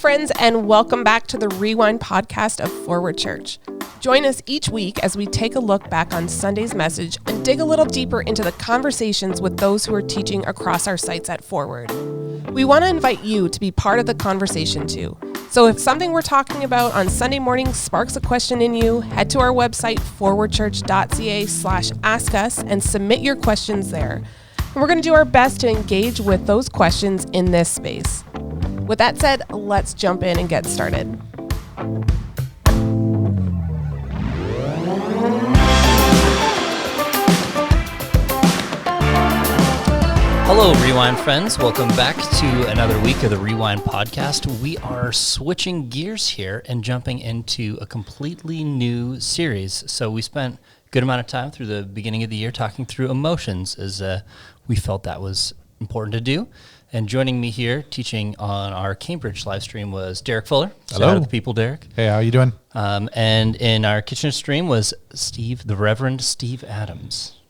friends, and welcome back to the Rewind podcast of Forward Church. Join us each week as we take a look back on Sunday's message and dig a little deeper into the conversations with those who are teaching across our sites at Forward. We want to invite you to be part of the conversation too. So if something we're talking about on Sunday morning sparks a question in you, head to our website, forwardchurch.ca/ask us, and submit your questions there. And we're going to do our best to engage with those questions in this space. With that said, let's jump in and get started. Hello, Rewind friends. Welcome back to another week of the Rewind podcast. We are switching gears here and jumping into a completely new series. So we spent a good amount of time through the beginning of the year talking through emotions, as we felt that was important to do. And joining me here, teaching on our Cambridge live stream, was Derek Fuller. Hello. Shout out to the people, Derek. Hey, how you doing? And in our Kitchener stream was the Reverend Steve Adams.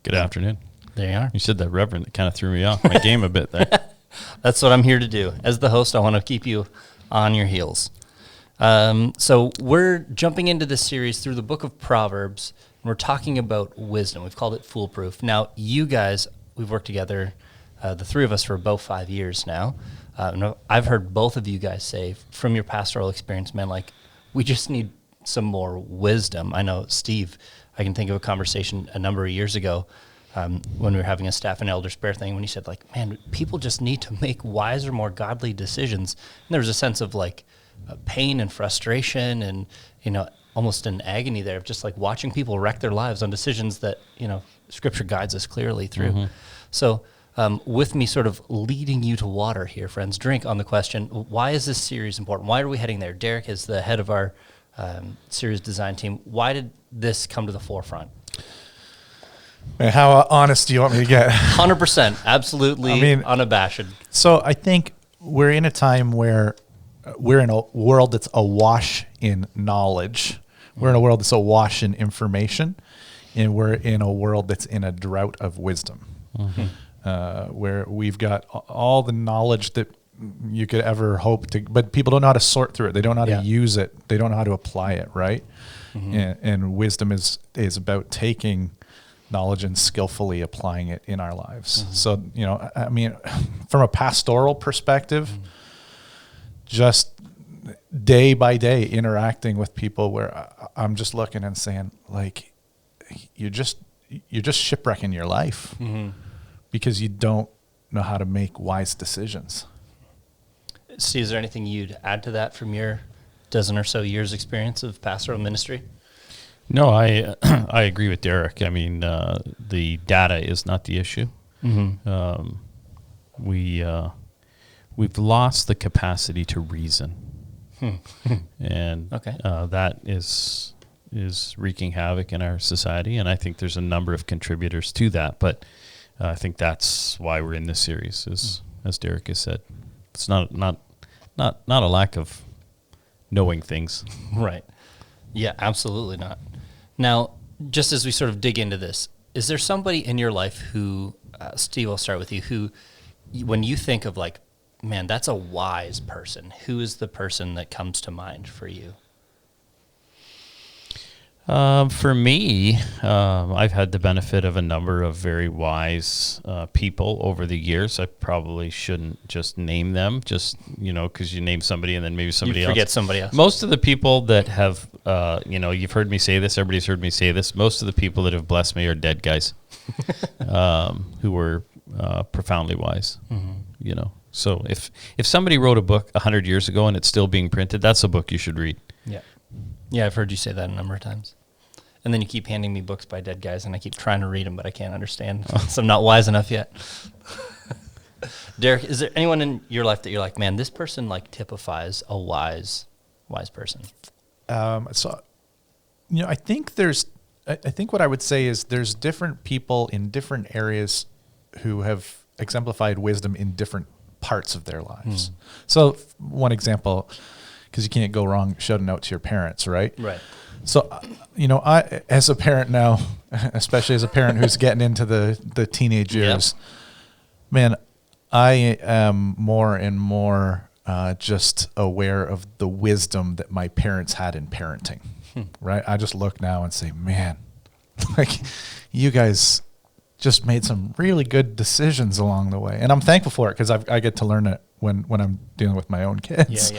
Good afternoon. There you are. You said that Reverend, that kind of threw me off my game a bit there. That's what I'm here to do. As the host, I want to keep you on your heels. So we're jumping into this series through the book of Proverbs, and we're talking about wisdom. We've called it Foolproof. Now, you guys, we've worked together, the three of us, for about 5 years now. I've heard both of you guys say, from your pastoral experience, man, like, we just need some more wisdom. I know, Steve, I can think of a conversation a number of years ago when we were having a staff and elder spare thing, when he said, like, man, people just need to make wiser, more godly decisions. And there was a sense of, like, pain and frustration and, almost an agony there of just, like, watching people wreck their lives on decisions that, Scripture guides us clearly through. Mm-hmm. So with me sort of leading you to water here, friends, drink on the question, why is this series important? Why are we heading there? Derek is the head of our series design team. Why did this come to the forefront? Man, how honest do you want me to get? 100%, absolutely unabashed. So I think we're in a time where we're in a world that's awash in knowledge. We're in a world that's awash in information, and we're in a world that's in a drought of wisdom, where we've got all the knowledge that you could ever hope to, but people don't know how to sort through it. They don't know how to use it. They don't know how to apply it, right? Mm-hmm. And wisdom is about taking knowledge and skillfully applying it in our lives. Mm-hmm. So, from a pastoral perspective, just day by day interacting with people where I'm just looking and saying, like, you're just shipwrecking your life because you don't know how to make wise decisions. Steve, is there anything you'd add to that from your dozen or so years experience of pastoral ministry? No, I agree with Derek. I mean, the data is not the issue. Mm-hmm. We've lost the capacity to reason, and that is wreaking havoc in our society. And I think there's a number of contributors to that. But I think that's why we're in this series, as Derek has said. It's not a lack of knowing things, right? Yeah, absolutely not. Now, just as we sort of dig into this, is there somebody in your life who, Steve, I'll start with you, who, when you think of, like, man, that's a wise person, who is the person that comes to mind for you? For me, I've had the benefit of a number of very wise people over the years. I probably shouldn't just name them, because you name somebody and then maybe somebody else. You forget somebody else. Most of the people that have, you've heard me say this, everybody's heard me say this, most of the people that have blessed me are dead guys who were profoundly wise, So if somebody wrote a book 100 years ago and it's still being printed, that's a book you should read. Yeah. Yeah, I've heard you say that a number of times. And then you keep handing me books by dead guys, and I keep trying to read them, but I can't understand, so I'm not wise enough yet. Derek, is there anyone in your life that you're like, man, this person, like, typifies a wise person? I think I think what I would say is there's different people in different areas who have exemplified wisdom in different parts of their lives. So one example, because you can't go wrong shouting out to your parents, right? Right. So, I, as a parent now, especially as a parent who's getting into the teenage years, man, I am more and more just aware of the wisdom that my parents had in parenting, right? I just look now and say, man, like you guys just made some really good decisions along the way. And I'm thankful for it because I get to learn it when I'm dealing with my own kids.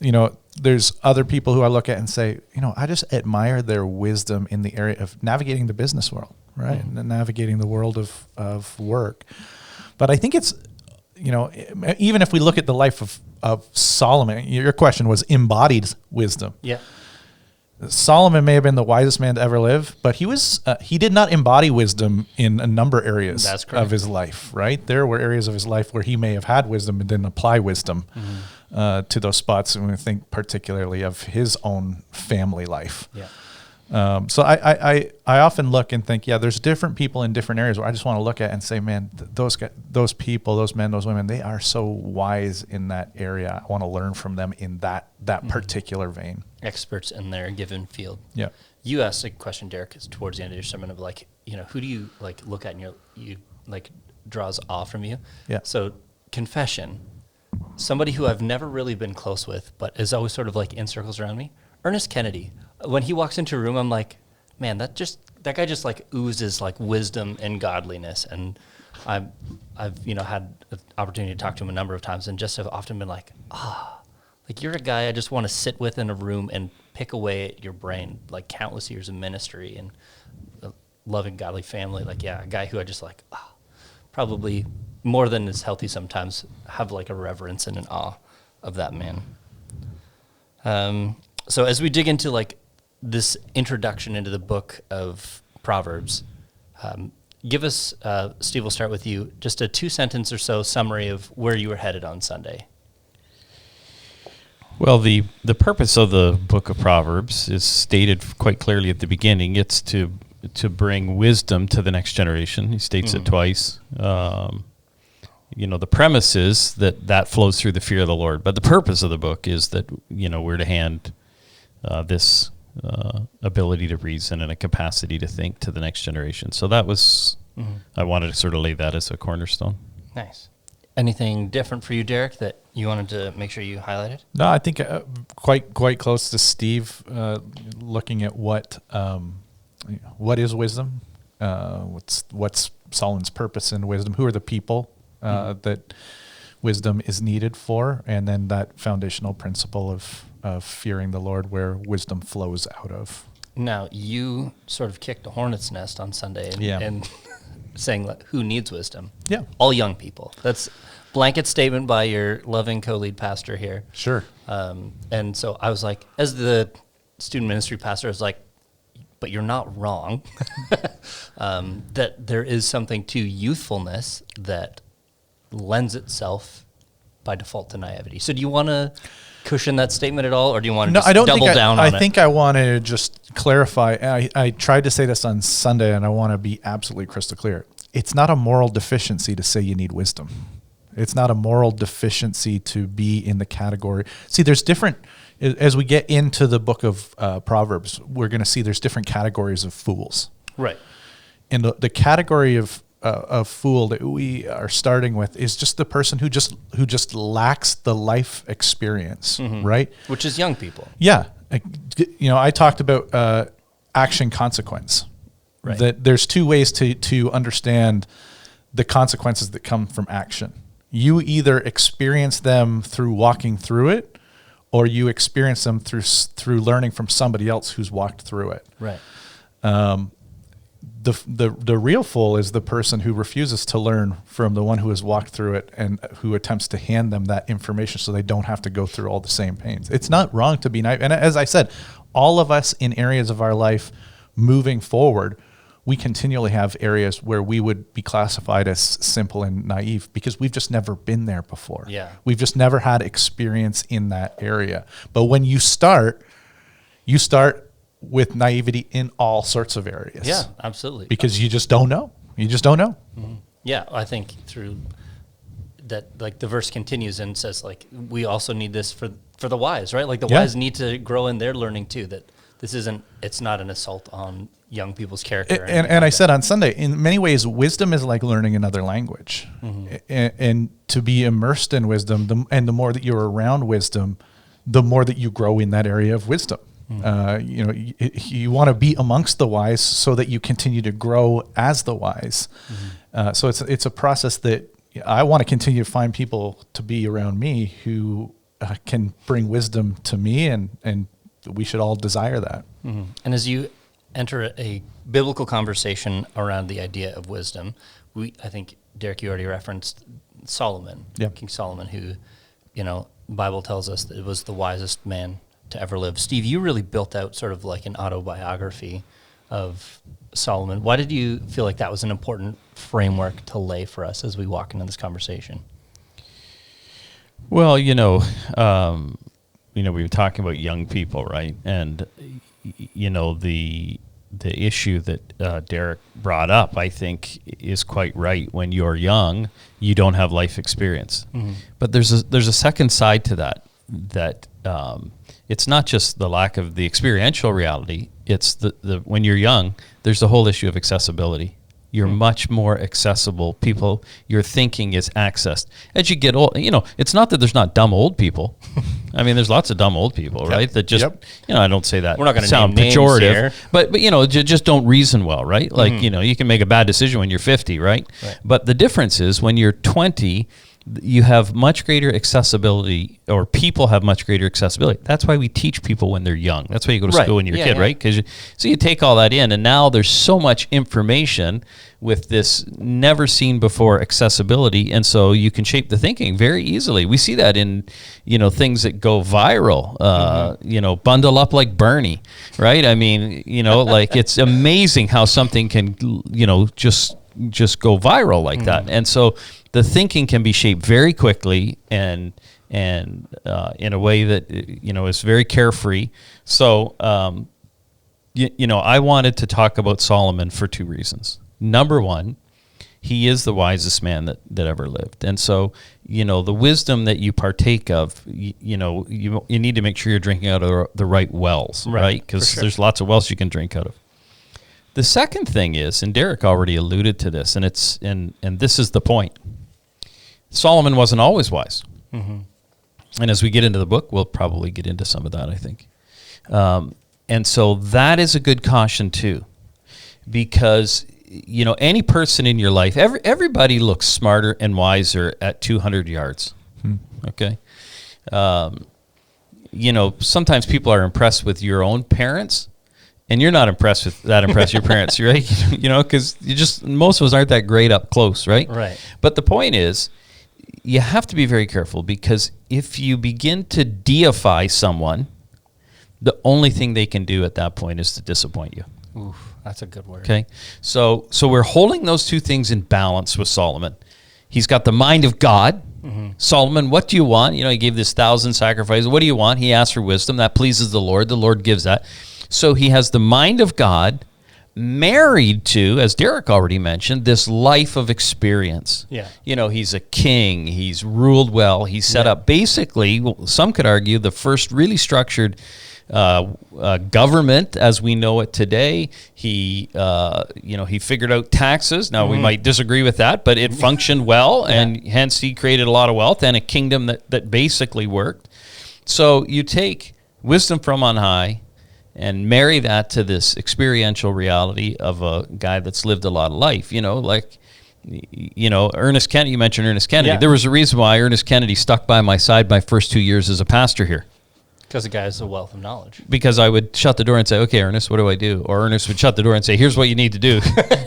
You know, there's other people who I look at and say, you know, I just admire their wisdom in the area of navigating the business world, right? And navigating the world of work. But I think it's, you know, even if we look at the life of Solomon, your question was embodied wisdom. Yeah. Solomon may have been the wisest man to ever live, but he did not embody wisdom in a number of areas of his life, right? There were areas of his life where he may have had wisdom and didn't apply wisdom to those spots. And we think particularly of his own family life. Yeah. So I often look and think, yeah, there's different people in different areas where I just want to look at and say, man, those people, those men, those women, they are so wise in that area. I want to learn from them in that particular vein. Experts in their given field. Yeah. You asked a question, Derek, towards the end of your sermon of like, you know, who do you like look at and you like draws awe from you? Yeah. So confession, somebody who I've never really been close with, but is always sort of like in circles around me, Ernest Kennedy. When he walks into a room, I'm like, man, that guy just like oozes like wisdom and godliness. And I've you know had an opportunity to talk to him a number of times, and just have often been like, like you're a guy I just want to sit with in a room and pick away at your brain, like countless years of ministry and a loving godly family. Like, yeah, a guy who I just like, probably more than is healthy sometimes, have like a reverence and an awe of that man. So as we dig into like this introduction into the book of Proverbs, give us, Steve, we'll start with you, just a 2-sentence or so summary of where you were headed on Sunday. Well, the purpose of the book of Proverbs is stated quite clearly at the beginning. It's to bring wisdom to the next generation. He states it twice. You know, the premise is that flows through the fear of the Lord. But the purpose of the book is that, you know, we're to hand this ability to reason and a capacity to think to the next generation. So that was, I wanted to sort of lay that as a cornerstone. Nice. Anything different for you, Derek, that you wanted to make sure you highlighted? No, I think quite close to Steve, looking at what is wisdom, what's Solomon's purpose in wisdom, who are the people that wisdom is needed for, and then that foundational principle of fearing the Lord, where wisdom flows out of. Now, you sort of kicked a hornet's nest on Sunday and saying like, who needs wisdom? Yeah. All young people. That's blanket statement by your loving co-lead pastor here. Sure. And so I was like, as the student ministry pastor, I was like, but you're not wrong. That there is something to youthfulness that lends itself by default to naivety. So do you want to cushion that statement at all, or do you want to double down on it? I think I want to just clarify. I tried to say this on Sunday, and I want to be absolutely crystal clear. It's not a moral deficiency to say you need wisdom. It's not a moral deficiency to be in the category. See, there's different, as we get into the book of Proverbs, we're going to see there's different categories of fools. Right. And the category of fool that we are starting with is just the person who just lacks the life experience, right? Which is young people. Yeah. I talked about action consequence. Right. That there's two ways to understand the consequences that come from action. You either experience them through walking through it, or you experience them through learning from somebody else who's walked through it. Right. The real fool is the person who refuses to learn from the one who has walked through it and who attempts to hand them that information so they don't have to go through all the same pains. It's not wrong to be naive. And as I said, all of us in areas of our life moving forward, we continually have areas where we would be classified as simple and naive because we've just never been there before. Yeah. We've just never had experience in that area. But when you start with naivety in all sorts of areas. Yeah, absolutely. Because you just don't know. You just don't know. Mm-hmm. Yeah, I think through that, like the verse continues and says, like, we also need this for the wise, right? Like the wise need to grow in their learning too, that it's not an assault on young people's character. And I said on Sunday, in many ways, wisdom is like learning another language. And to be immersed in wisdom, the more that you're around wisdom, the more that you grow in that area of wisdom. You want to be amongst the wise so that you continue to grow as the wise. So it's a process that I want to continue to find people to be around me who can bring wisdom to me, and we should all desire that. And as you enter a biblical conversation around the idea of wisdom, I think, Derek, you already referenced Solomon, King Solomon, who, the Bible tells us that it was the wisest man to ever live. Steve, you really built out sort of like an autobiography of Solomon. Why did you feel like that was an important framework to lay for us as we walk into this conversation? Well, we were talking about young people, right? And the issue that Derek brought up, I think, is quite right. When you're young, you don't have life experience. But there's a second side to that it's not just the lack of the experiential reality. It's the when you're young, there's the whole issue of accessibility. You're much more accessible. Your thinking is accessed. As you get old, it's not that there's not dumb old people. I mean, there's lots of dumb old people, right? That just, I don't say that. We're not going to sound name pejorative, names here. but just don't reason well, right? Like, you can make a bad decision when you're 50, right? But the difference is when you're 20, you have much greater accessibility, or people have much greater accessibility. That's why we teach people when they're young. That's why you go to school when you're a kid, right? So you take all that in, and now there's so much information with this never seen before accessibility, and so you can shape the thinking very easily. We see that in things that go viral. Bundle up like Bernie, right? I mean, like it's amazing how something can just go viral like that, and so the thinking can be shaped very quickly and in a way that is very carefree. So I wanted to talk about Solomon for two reasons. Number one, he is the wisest man that ever lived, and so the wisdom that you partake of, you need to make sure you're drinking out of the right wells, right? Because there's lots of wells you can drink out of. The second thing is, and Derek already alluded to this, and this is the point. Solomon wasn't always wise. And as we get into the book, we'll probably get into some of that, I think. And so that is a good caution too, because any person in your life, everybody looks smarter and wiser at 200 yards. Okay. Sometimes people are impressed with your own parents, and you're not impressed with your parents, right? Because most of us aren't that great up close, right? Right. But the point is, you have to be very careful, because if you begin to deify someone, the only thing they can do at that point is to disappoint you. Oof, that's a good word. Okay, so we're holding those two things in balance with Solomon. He's got the mind of God. Solomon, what do you want? He gave this 1,000 sacrifices. What do you want? He asked for wisdom. That pleases the Lord. The Lord gives that. So he has the mind of God married to, as Derek already mentioned, this life of experience. Yeah. He's a king. He's ruled well. He's set up basically, some could argue, the first really structured government as we know it today. He figured out taxes. Now we might disagree with that, but it functioned well, and hence he created a lot of wealth and a kingdom that basically worked. So you take wisdom from on high and marry that to this experiential reality of a guy that's lived a lot of life. Ernest Kennedy, you mentioned Ernest Kennedy. There was a reason why Ernest Kennedy stuck by my side my first 2 years as a pastor here. Because the guy has a wealth of knowledge. Because I would shut the door and say, okay, Ernest, what do I do? Or Ernest would shut the door and say, here's what you need to do.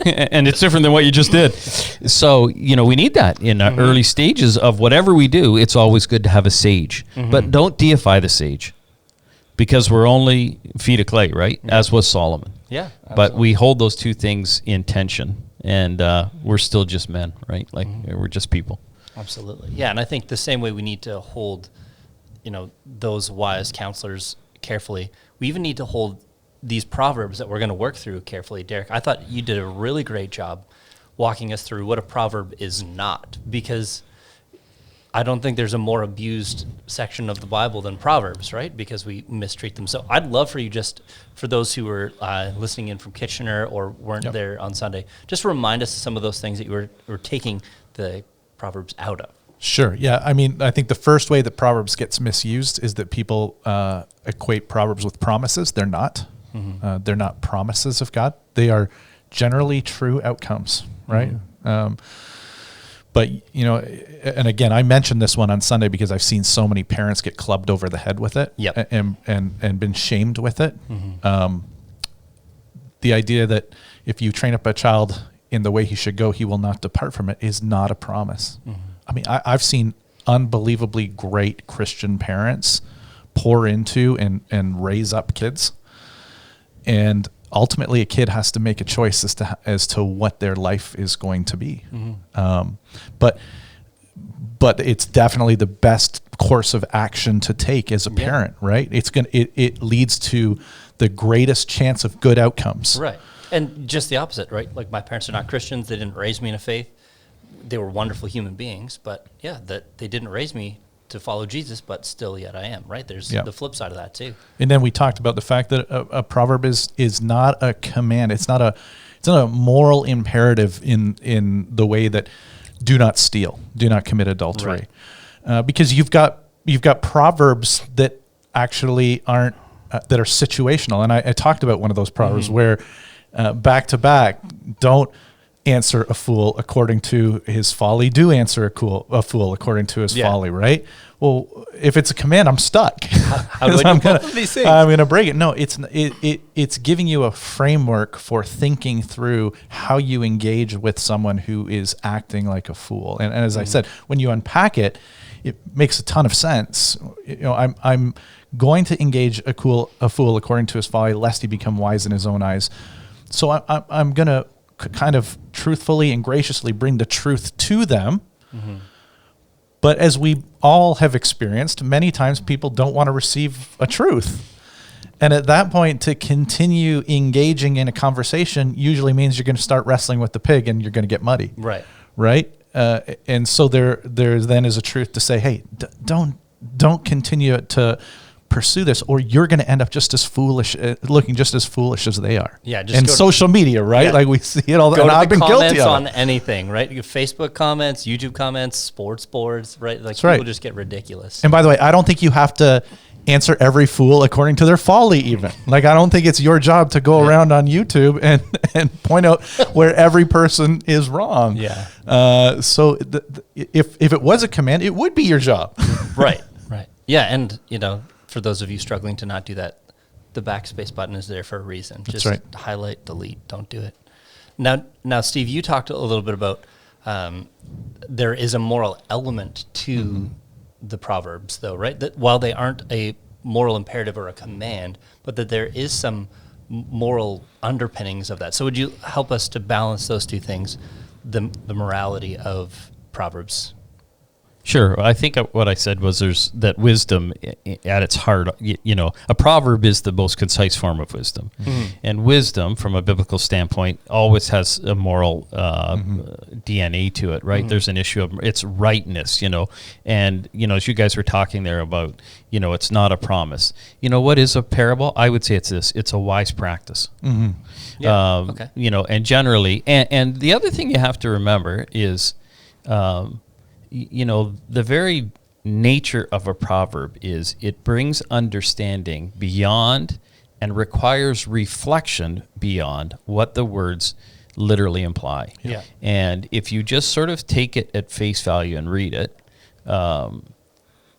And it's different than what you just did. So, we need that in the early stages of whatever we do. It's always good to have a sage. But don't deify the sage, because we're only feet of clay, right? As was Solomon. Yeah, absolutely. But we hold those two things in tension, and we're still just men, right? Like we're just people. Absolutely. Yeah, and I think the same way we need to hold those wise counselors carefully, we even need to hold these proverbs that we're going to work through carefully. Derek, I thought you did a really great job walking us through what a proverb is not, because I don't think there's a more abused section of the Bible than Proverbs, right? Because we mistreat them. So I'd love for you, just for those who were listening in from Kitchener or weren't there on Sunday, just remind us of some of those things that you were taking the Proverbs out of. Sure. Yeah. I mean, I think the first way that Proverbs gets misused is that people equate Proverbs with promises. They're not. They're not promises of God. They are generally true outcomes, right? But, you know, and again, I mentioned this one on Sunday because I've seen so many parents get clubbed over the head with it and been shamed with it. The idea that if you train up a child in the way he should go, he will not depart from it is not a promise. I mean, I've seen unbelievably great Christian parents pour into and raise up kids. And ultimately, a kid has to make a choice as to what their life is going to be. But it's definitely the best course of action to take as a parent, right? It leads to the greatest chance of good outcomes. Right. And just the opposite, right? Like, my parents are not Christians. They didn't raise me in a faith. They were wonderful human beings, but that they didn't raise me to follow Jesus, but still yet I am, right? There's the flip side of that too. And then we talked about the fact that a proverb is not a command. It's not a moral imperative in the way that do not steal, do not commit adultery. Because you've got proverbs that actually aren't that are situational. And I talked about one of those proverbs where back to back, don't answer a fool according to his folly. Do answer a fool according to his folly, right? Well, if it's a command, I'm stuck. How do I do both of these things? I'm going to break it. No, it's giving you a framework for thinking through how you engage with someone who is acting like a fool. And as I said, when you unpack it, it makes a ton of sense. You know, I'm going to engage a fool according to his folly, lest he become wise in his own eyes. So I'm going to kind of truthfully and graciously bring the truth to them. But as we all have experienced, many times people don't want to receive a truth. And at that point, to continue engaging in a conversation usually means you're going to start wrestling with the pig and you're going to get muddy. Right? And so there then is a truth to say, hey, don't continue to pursue this, or you're going to end up just as foolish, looking just as foolish as they are. And social media, right? Like we see it all. And I've been guilty of on anything, right? You Facebook comments, YouTube comments, sports boards, right? Like people just get ridiculous. And by the way, I don't think you have to answer every fool according to their folly even. Like, I don't think it's your job to go around on YouTube and point out where every person is wrong. So if it was a command, it would be your job. Right. Yeah, and for those of you struggling to not do that, the backspace button is there for a reason. Just highlight, delete, don't do it. Now, Steve, you talked a little bit about there is a moral element to the Proverbs, though, right? That while they aren't a moral imperative or a command, but that there is some moral underpinnings of that. So would you help us to balance those two things, the morality of Proverbs? Sure. I think what I said was there's that wisdom at its heart. A proverb is the most concise form of wisdom. And wisdom, from a biblical standpoint, always has a moral DNA to it, right? There's an issue of its rightness, And, as you guys were talking there about, it's not a promise. What is a parable? I would say it's this. It's a wise practice. And generally, and the other thing you have to remember is, the very nature of a proverb is it brings understanding beyond and requires reflection beyond what the words literally imply. And if you just sort of take it at face value and read it,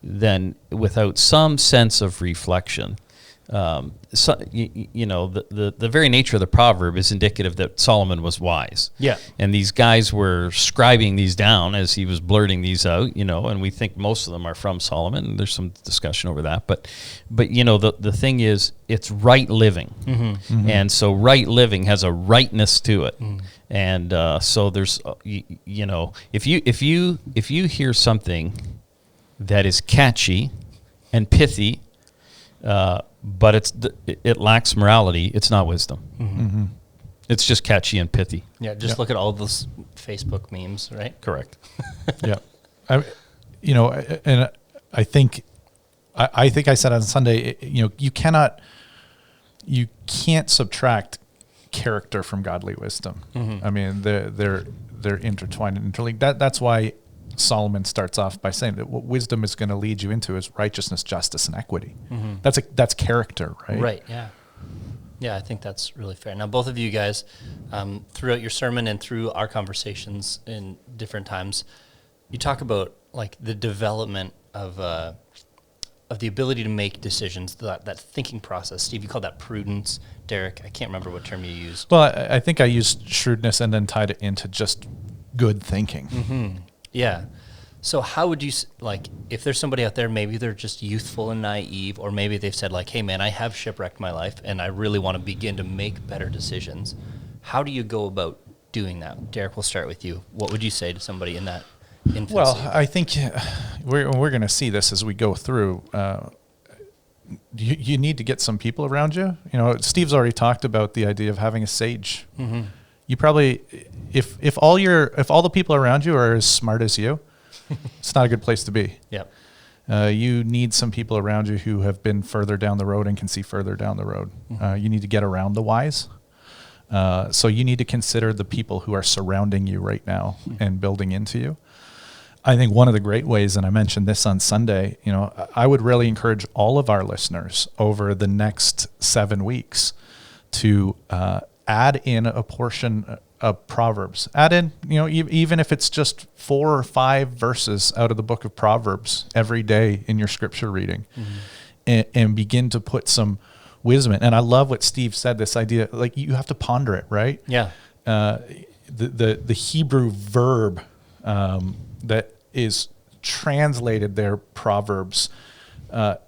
then without some sense of reflection, the very nature of the proverb is indicative that Solomon was wise. And these guys were scribing these down as he was blurting these out, and we think most of them are from Solomon. There's some discussion over that. But the thing is, it's right living. And so right living has a rightness to it. And so there's, if you hear something that is catchy and pithy, but it lacks morality, it's not wisdom. It's just catchy and pithy. Look at all those Facebook memes, right? Correct. and I think I said on Sunday, you can't subtract character from godly wisdom. I mean, they're intertwined and interlinked. That's why Solomon starts off by saying that what wisdom is going to lead you into is righteousness, justice, and equity. That's character, right? Right. Yeah. Yeah, I think that's really fair. Now, both of you guys, throughout your sermon and through our conversations in different times, you talk about like the development of the ability to make decisions, that thinking process. Steve, you call that prudence. Derek, I can't remember what term you used. Well, I think I used shrewdness and then tied it into just good thinking. Yeah. So how would you, like, if there's somebody out there, maybe they're just youthful and naive, or maybe they've said like, hey man, I have shipwrecked my life and I really want to begin to make better decisions. How do you go about doing that? Derek, we'll start with you. What would you say to somebody in that infancy? Well, I think we're going to see this as we go through. You need to get some people around you. Steve's already talked about the idea of having a sage. You probably, if all the people around you are as smart as you, it's not a good place to be. Yep. You need some people around you who have been further down the road and can see further down the road. You need to get around the wise. So you need to consider the people who are surrounding you right now and building into you. I think one of the great ways, and I mentioned this on Sunday, I would really encourage all of our listeners over the next 7 weeks to add in a portion of Proverbs. Add in, even if it's just 4 or 5 verses out of the book of Proverbs every day in your scripture reading, and begin to put some wisdom in. And I love what Steve said, this idea, like you have to ponder it, right? Yeah. The Hebrew verb that is translated there, Proverbs, that's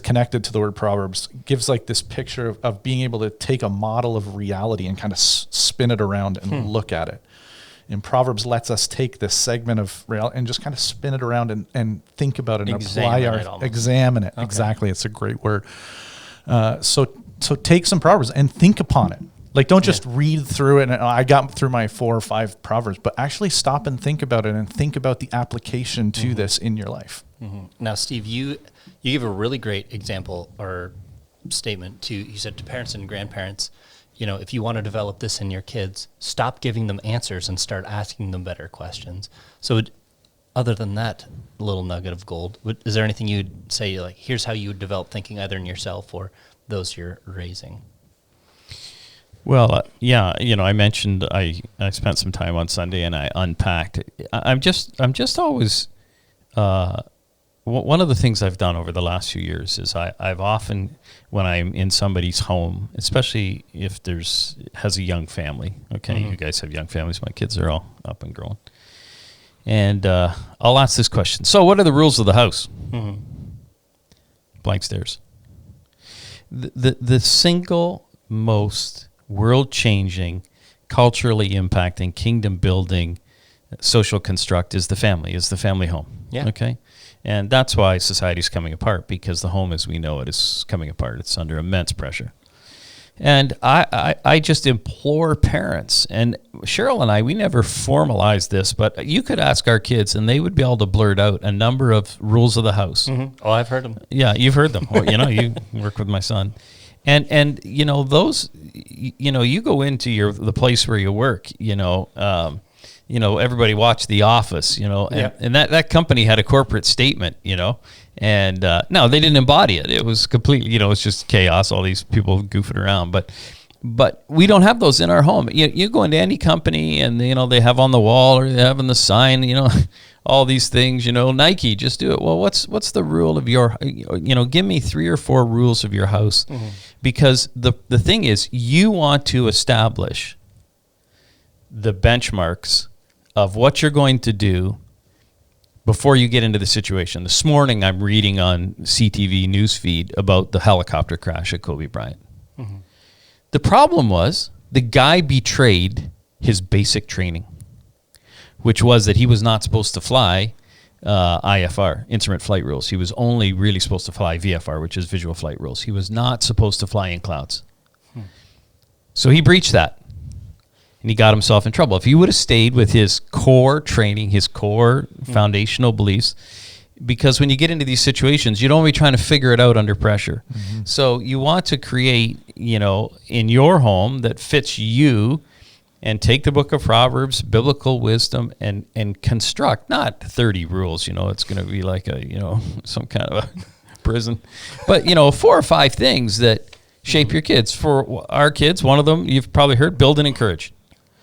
connected to the word Proverbs, gives like this picture of being able to take a model of reality and kind of spin it around and look at it. And Proverbs lets us take this segment of reality and just kind of spin it around and think about it and examine it. Okay. Exactly. It's a great word. So take some Proverbs and think upon it. Like, don't just read through it and I got through my 4 or 5 Proverbs, but actually stop and think about it and think about the application to this in your life. Now, Steve, you give a really great example or statement you said to parents and grandparents, if you want to develop this in your kids, stop giving them answers and start asking them better questions. So other than that little nugget of gold, is there anything you'd say, like, here's how you would develop thinking either in yourself or those you're raising? Well, I mentioned I spent some time on Sunday and I unpacked. I'm just always, one of the things I've done over the last few years is I've often, when I'm in somebody's home, especially if has a young family, okay, you guys have young families, my kids are all up and growing, and I'll ask this question. So what are the rules of the house? Blank stares. The single most world-changing, culturally impacting, kingdom-building social construct is the family home. Yeah. Okay? And that's why society's coming apart, because the home as we know it is coming apart. It's under immense pressure. And I just implore parents, and Cheryl and I, we never formalized this, but you could ask our kids and they would be able to blurt out a number of rules of the house. Oh, I've heard them. Yeah, you've heard them. Well, you work with my son. And those, you go into the place where you work, everybody watched The Office, and that company had a corporate statement, and no, they didn't embody it. It was completely, it's just chaos, all these people goofing around. But we don't have those in our home. You go into any company and, they have on the wall or they have on the sign, all these things, Nike, just do it. Well, what's the rule of your, give me 3 or 4 rules of your house. Because the thing is, you want to establish the benchmarks of what you're going to do before you get into the situation. This morning, I'm reading on CTV newsfeed about the helicopter crash at Kobe Bryant. The problem was the guy betrayed his basic training, which was that he was not supposed to fly IFR, instrument flight rules. He was only really supposed to fly VFR, which is visual flight rules. He was not supposed to fly in clouds. So he breached that. and he got himself in trouble. If he would have stayed with his core training, his core foundational beliefs, because when you get into these situations, you don't be trying to figure it out under pressure. So you want to create, in your home that fits you, and take the book of Proverbs, biblical wisdom, and construct, not 30 rules, it's going to be like some kind of a prison, but 4 or 5 things that shape your kids. For our kids, one of them you've probably heard: build and encourage.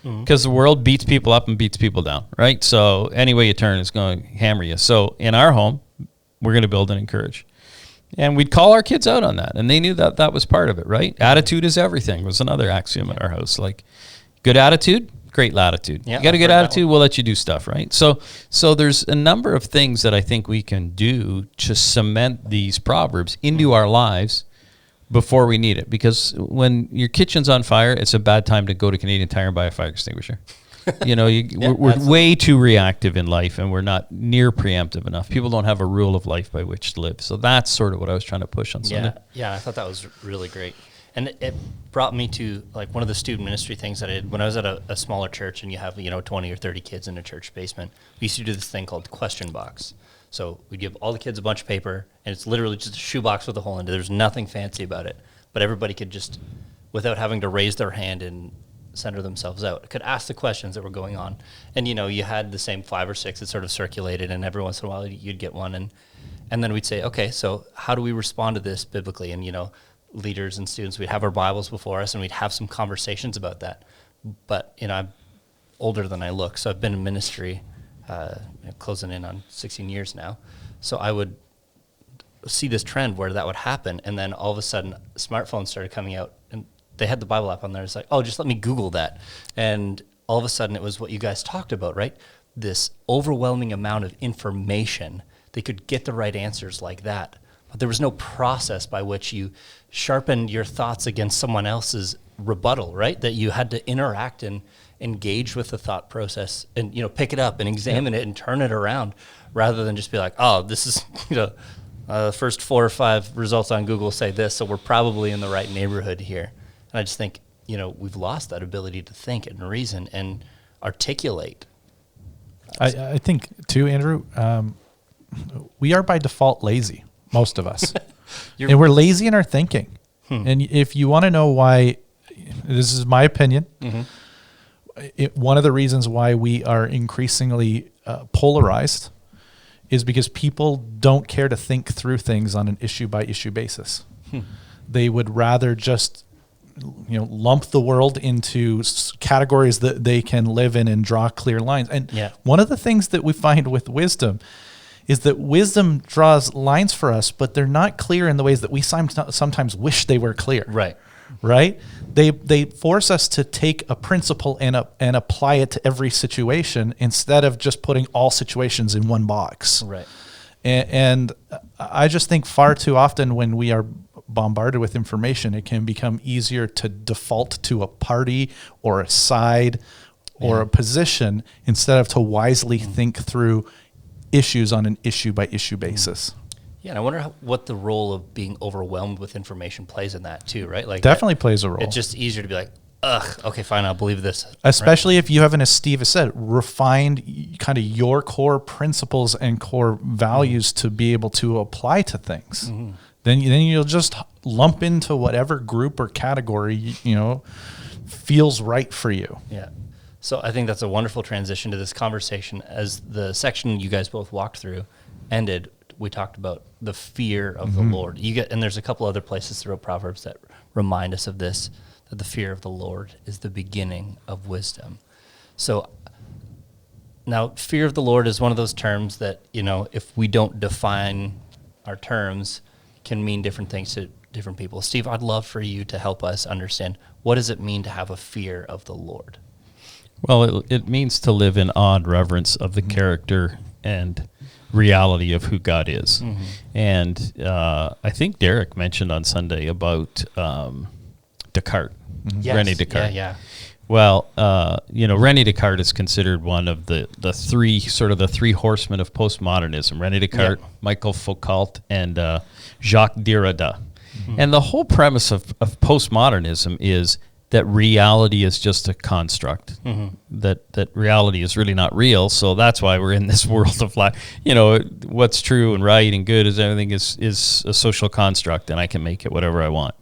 Because the world beats people up and beats people down, right? So any way you turn, it's going to hammer you. So in our home, we're going to build and encourage. And we'd call our kids out on that, and they knew that that was part of it, right? Attitude is everything was another axiom at our house. Like, good attitude, great latitude. Yeah, you got a good attitude, we'll let you do stuff, right? So there's a number of things that I think we can do to cement these proverbs into our lives before we need it. Because when your kitchen's on fire, it's a bad time to go to Canadian Tire and buy a fire extinguisher. We're way too reactive in life, and we're not near preemptive enough. People don't have a rule of life by which to live. So that's sort of what I was trying to push on Sunday. Yeah, I thought that was really great. And it brought me to like one of the student ministry things that I did when I was at a smaller church, and you have 20 or 30 kids in a church basement. We used to do this thing called question box. So we give all the kids a bunch of paper, and it's literally just a shoebox with a hole in it. There's nothing fancy about it, but everybody could just, without having to raise their hand and center themselves out, could ask the questions that were going on. And you had the same 5 or 6 that sort of circulated, and every once in a while you'd get one, and then we'd say, okay, so how do we respond to this biblically? And leaders and students, we'd have our Bibles before us, and we'd have some conversations about that. But I'm older than I look, so I've been in ministry closing in on 16 years now. So I would see this trend where that would happen, and then all of a sudden smartphones started coming out, and they had the Bible app on there. It's like, oh, just let me Google that. And all of a sudden it was what you guys talked about, right? This overwhelming amount of information. They could get the right answers like that. But there was no process by which you sharpened your thoughts against someone else's rebuttal, right? That you had to interact and engage with the thought process and, pick it up and examine it and turn it around, rather than just be like, oh, this is, the first 4 or 5 results on Google say this, so we're probably in the right neighborhood here. And I just think, we've lost that ability to think and reason and articulate. I think too, Andrew, we are by default lazy, most of us. And we're lazy in our thinking. And if you want to know why, this is my opinion, one of the reasons why we are increasingly polarized is because people don't care to think through things on an issue-by-issue basis. They would rather just lump the world into categories that they can live in and draw clear lines. And one of the things that we find with wisdom is that wisdom draws lines for us, but they're not clear in the ways that we sometimes wish they were clear. Right? They force us to take a principle and apply it to every situation instead of just putting all situations in one box. Right. And I just think far too often when we are bombarded with information, it can become easier to default to a party or a side or a position instead of to wisely think through issues on an issue-by-issue basis. Yeah, and I wonder what the role of being overwhelmed with information plays in that too, right? Like definitely plays a role. It's just easier to be like, ugh, okay, fine, I'll believe this. Especially if you haven't, as Steve has said, refined kind of your core principles and core values to be able to apply to things. Then you'll just lump into whatever group or category, feels right for you. Yeah. So I think that's a wonderful transition to this conversation. As the section you guys both walked through ended, we talked about the fear of the Lord. And there's a couple other places throughout Proverbs that remind us of this, that the fear of the Lord is the beginning of wisdom. So now fear of the Lord is one of those terms that, if we don't define our terms, can mean different things to different people. Steve, I'd love for you to help us understand, what does it mean to have a fear of the Lord? Well, it means to live in awe and reverence of the character and reality of who God is. And I think Derek mentioned on Sunday about Descartes, René Descartes. Yeah. Well, René Descartes is considered one of the three horsemen of postmodernism: René Descartes, Michael Foucault, and Jacques Derrida. And the whole premise of postmodernism is that reality is just a construct, that reality is really not real. So that's why we're in this world of life. What's true and right and good is everything is a social construct, and I can make it whatever I want.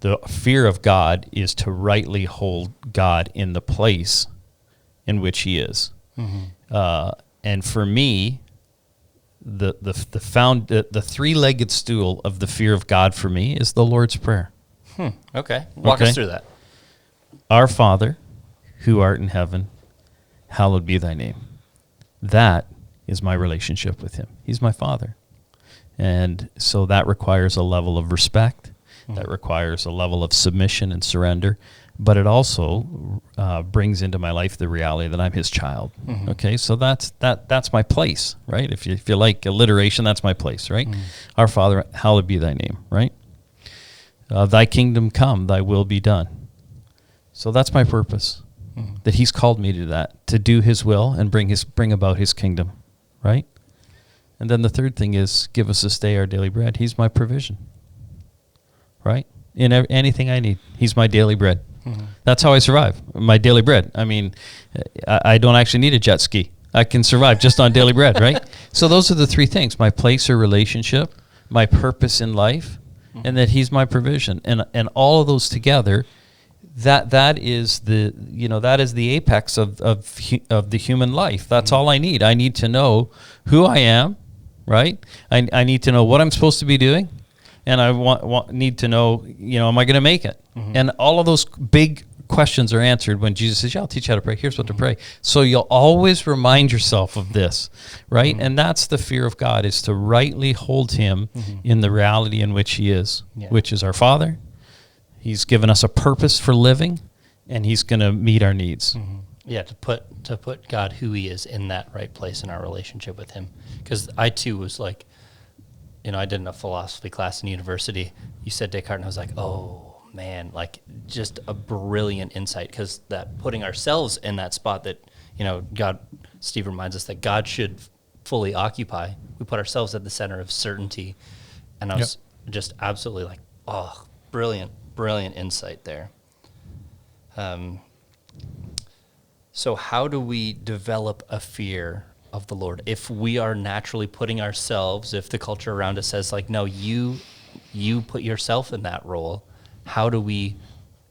The fear of God is to rightly hold God in the place in which he is. And for me, the three-legged stool of the fear of God for me is the Lord's Prayer. Okay. Walk us through that. Our Father, who art in heaven, hallowed be thy name. That is my relationship with him. He's my Father. And so that requires a level of respect. That requires a level of submission and surrender. But it also brings into my life the reality that I'm his child. Okay, so that's my place, right? If you like alliteration, that's my place, right? Our Father, hallowed be thy name, right? Thy kingdom come, thy will be done. So that's my purpose, that he's called me to that, to do his will and bring about his kingdom, right? And then the third thing is, give us this day our daily bread. He's my provision, right? In anything I need, he's my daily bread. That's how I survive, my daily bread. I mean, I don't actually need a jet ski. I can survive just on daily bread, right? So those are the three things: my place or relationship, my purpose in life, and that he's my provision. And all of those together, that is the apex of the human life. That's all I need. I need to know who I am, right? I need to know what I'm supposed to be doing. And I need to know, am I going to make it? And all of those big questions are answered when Jesus says, I'll teach you how to pray. Here's what to pray. So you'll always remind yourself of this, right? And that's the fear of God, is to rightly hold him in the reality in which he is, which is our Father. He's given us a purpose for living, and he's going to meet our needs. Yeah, to put God, who he is, in that right place in our relationship with him. Because I too was like, I did a philosophy class in university. You said Descartes, and I was like, oh man, like just a brilliant insight, because that putting ourselves in that spot that, God, Steve reminds us that God should fully occupy. We put ourselves at the center of certainty. And I was just absolutely like, oh, brilliant insight there. So how do we develop a fear of the Lord if we are naturally putting ourselves, if the culture around us says like, no, you put yourself in that role? How do we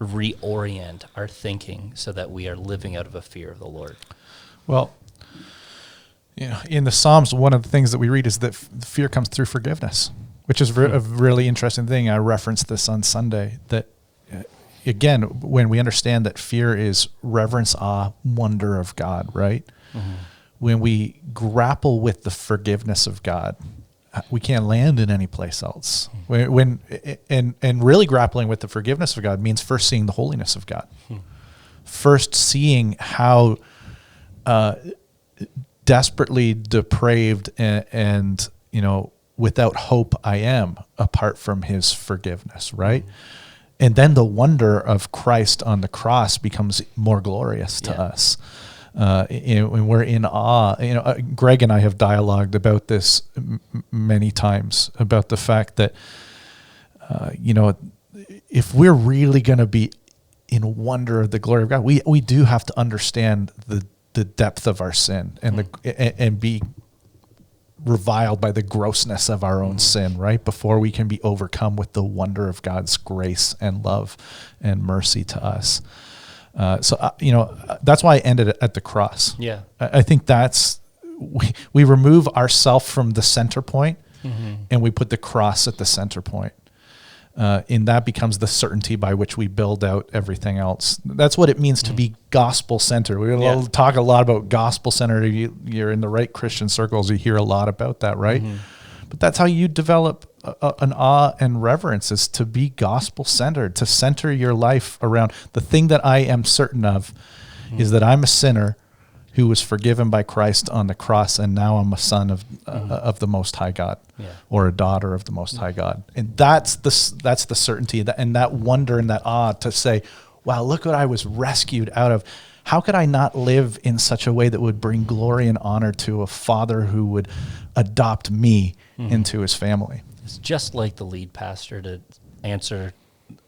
reorient our thinking so that we are living out of a fear of the Lord? Well, in the Psalms, one of the things that we read is that fear comes through forgiveness, which is a really interesting thing. I referenced this on Sunday, that again, when we understand that fear is reverence, awe, wonder of God, right? When we grapple with the forgiveness of God, we can't land in any place else. And really grappling with the forgiveness of God means first seeing the holiness of God. First seeing how desperately depraved and without hope I am apart from his forgiveness, right? And then the wonder of Christ on the cross becomes more glorious to us. When we're in awe, Greg and I have dialogued about this many times, about the fact that, if we're really going to be in wonder of the glory of God, we do have to understand the depth of our sin and be reviled by the grossness of our own sin, right? Before we can be overcome with the wonder of God's grace and love and mercy to us. That's why I ended it at the cross. Yeah. I think that's, we remove ourself from the center point and we put the cross at the center point. And that becomes the certainty by which we build out everything else. That's what it means to be gospel-centered. We'll talk a lot about gospel-centered. You're in the right Christian circles, you hear a lot about that, right? But that's how you develop an awe and reverence, is to be gospel-centered, to center your life around the thing that I am certain of is that I'm a sinner who was forgiven by Christ on the cross, and now I'm a son of the Most High God, or a daughter of the Most High God. And that's the certainty, and that wonder and that awe to say, wow, look what I was rescued out of. How could I not live in such a way that would bring glory and honor to a Father who would adopt me into his family? It's just like the lead pastor to answer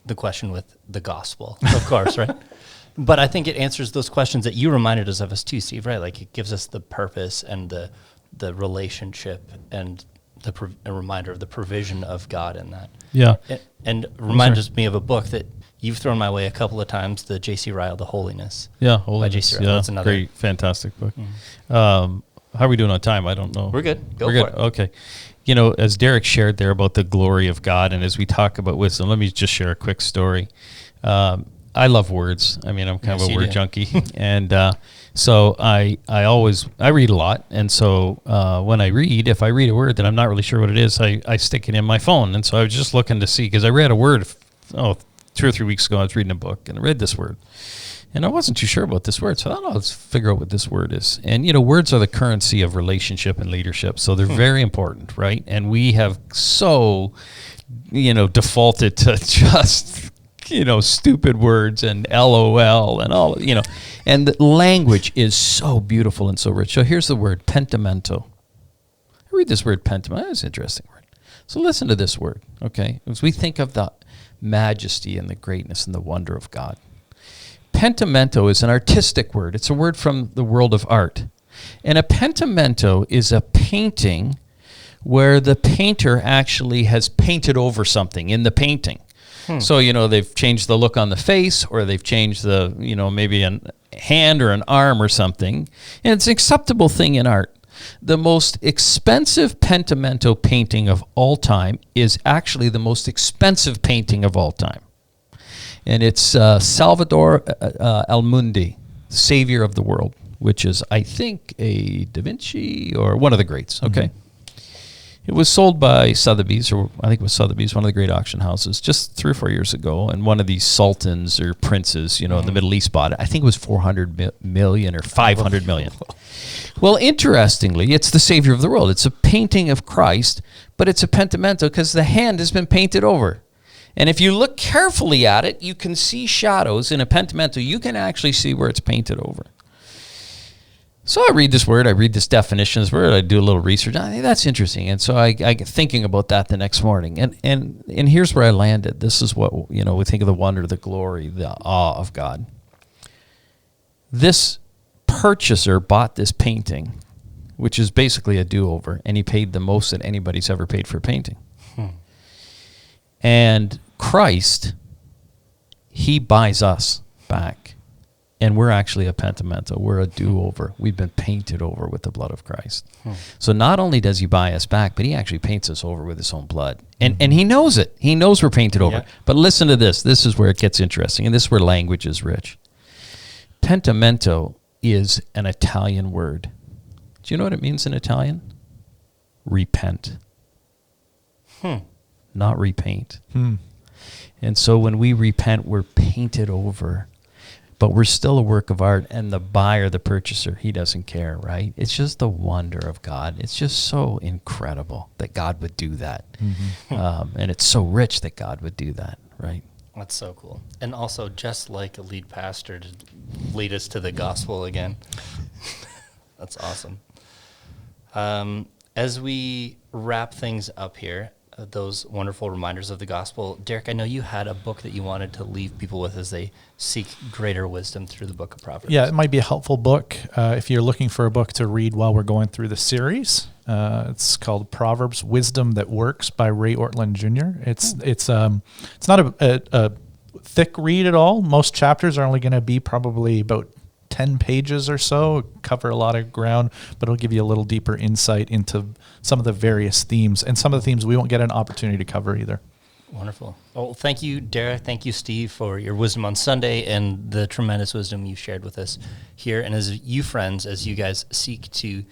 the question with the gospel, of course, right? But I think it answers those questions that you reminded us of us too, Steve, right? Like it gives us the purpose and the relationship and a reminder of the provision of God in that. Yeah. And reminds me of a book that you've thrown my way a couple of times, the J.C. Ryle, The Holiness. Yeah, By Holiness. J.C. Ryle. Yeah, That's another great, fantastic book. How are we doing on time? I don't know. We're good. Go We're for good. it. Okay. You know, as Derek shared there about the glory of God, and as we talk about wisdom, let me just share a quick story. I love words. I mean, I'm kind of a word junkie, and so I read a lot, and so when if I read a word that I'm not really sure what it is, I stick it in my phone, and so I was just looking to see because I read a word 2 or 3 weeks ago. I was reading a book and I read this word, and I wasn't too sure about this word, so I thought, let's figure out what this word is. And words are the currency of relationship and leadership, so they're very important, right? And we have so defaulted to just stupid words and LOL and all, and the language is so beautiful and so rich. So here's the word, pentimento. I read this word, pentimento. That's an interesting word. So listen to this word, okay? As we think of the majesty and the greatness and the wonder of God. Pentimento is an artistic word. It's a word from the world of art. And a pentimento is a painting where the painter actually has painted over something in the painting. So, they've changed the look on the face, or they've changed the, maybe a hand or an arm or something. And it's an acceptable thing in art. The most expensive pentimento painting of all time is actually the most expensive painting of all time. And it's Salvador Almundi, Savior of the World, which is, I think, a Da Vinci or one of the greats, okay? Mm-hmm. It was sold by Sotheby's, or I think it was Sotheby's, one of the great auction houses, just 3 or 4 years ago. And one of these sultans or princes, in the Middle East bought it. I think it was 400 million or 500 million. Well, interestingly, it's the Savior of the world. It's a painting of Christ, but it's a pentimento because the hand has been painted over. And if you look carefully at it, you can see shadows in a pentimento. You can actually see where it's painted over. So I read this word, I read this definition of this word, I do a little research. I think that's interesting. And so I get thinking about that the next morning. And here's where I landed. This is what, we think of the wonder, the glory, the awe of God. This purchaser bought this painting, which is basically a do-over, and he paid the most that anybody's ever paid for a painting. And Christ, he buys us back. And we're actually a pentimento. We're a do-over. We've been painted over with the blood of Christ. So not only does he buy us back, but he actually paints us over with his own blood. And he knows it. He knows we're painted over. Yeah. But listen to this. This is where it gets interesting. And this is where language is rich. Pentimento is an Italian word. Do you know what it means in Italian? Repent. Not repaint. And so when we repent, we're painted over. But we're still a work of art, and the buyer, the purchaser, he doesn't care, right? It's just the wonder of God. It's just so incredible that God would do that. And it's so rich that God would do that, right? That's so cool. And also, just like a lead pastor to lead us to the gospel again. That's awesome. As we wrap things up here, those wonderful reminders of the gospel. Derek, I know you had a book that you wanted to leave people with as they seek greater wisdom through the book of Proverbs. Yeah, it might be a helpful book if you're looking for a book to read while we're going through the series. It's called Proverbs: Wisdom That Works by Ray Ortlund Jr. It's not a thick read at all. Most chapters are only going to be probably about 10 pages or so, cover a lot of ground, but it'll give you a little deeper insight into some of the various themes, and some of the themes we won't get an opportunity to cover either. Wonderful. Well, thank you, Derek. Thank you, Steve, for your wisdom on Sunday and the tremendous wisdom you shared with us here. And as you friends, as you guys seek to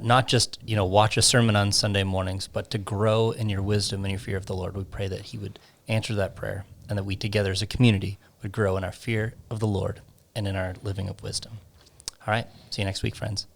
not just watch a sermon on Sunday mornings, but to grow in your wisdom and your fear of the Lord, we pray that he would answer that prayer, and that we together as a community would grow in our fear of the Lord and in our living of wisdom. All right. See you next week, friends.